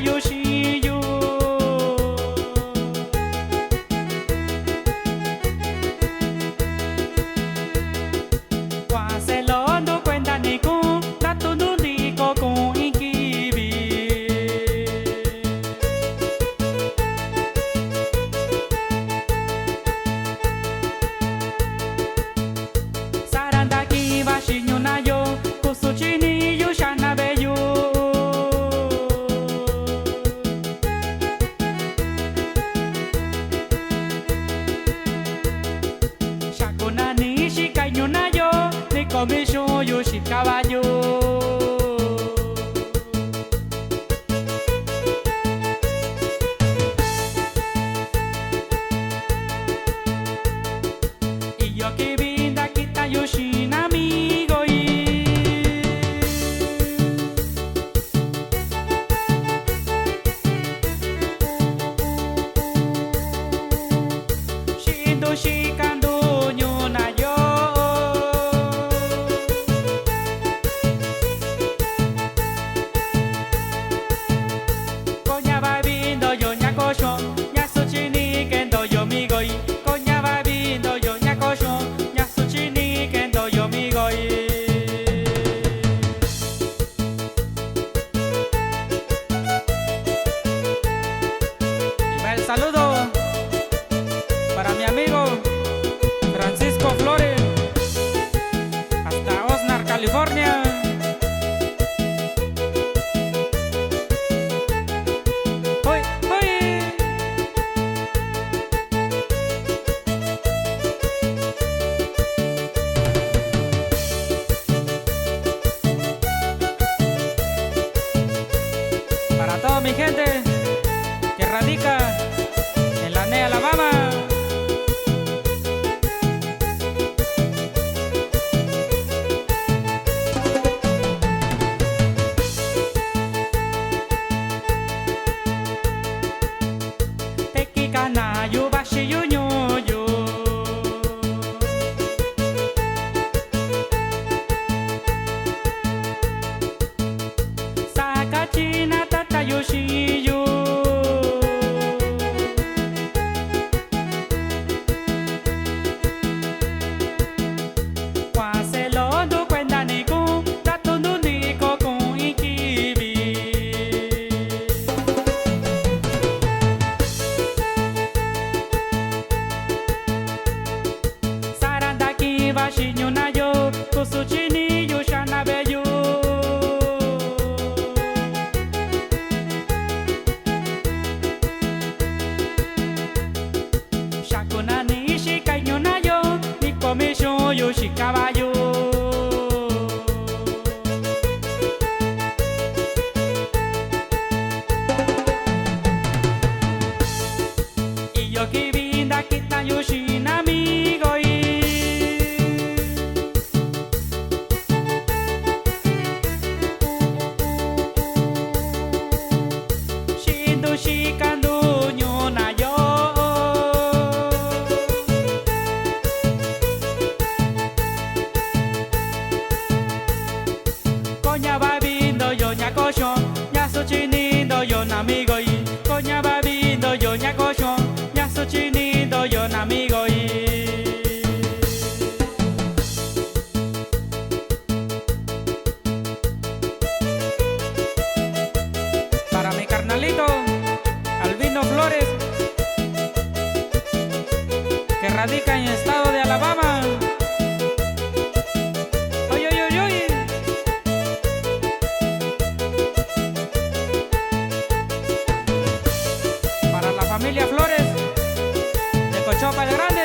Yoshillo. Guacelondo cuenta ni con dato nundico con inquibi. Sarandaki bashinyo na yo kusuchini yushana beyu. Shakunani shikainu na yo ni komisho yushi caballo. Y yo que vinda kita yoshin amigo y shindo shikando nyona yo. Coña va vindo yo ña cocho, ña suchini kendo yo migo y coña va vindo yo ña cocho, ña suchini kendo yo migo y. Y va el saludo para mi amigo Francisco Flores, hasta Oxnard, California. ¡Uy, uy! Para toda mi gente que radica en la NE, Alabama. Tekikana yubashi yuñuyu. Sakachina tata yoshiyu. Guacelondo cuenta ni con dato nundico con ikibi. Sarandaki bashinyo na yo kusuchini yushana beyu. Shakunani shikainu na yo ni komisho yushi caballo. Y yo que vinda kita yoshin amigo y shindo shikando nyona yo. Coña va vindo yo ña cocho, ña suchinindo yo na amigo y coña va vindo yo ña cocho, ña suchinindo yo na amigo y. Para mi carnalito Albino Flores, que radica en el estado de Alabama. Oy, oy, oy, oy. Para la familia Flores de Cochopa el Grande.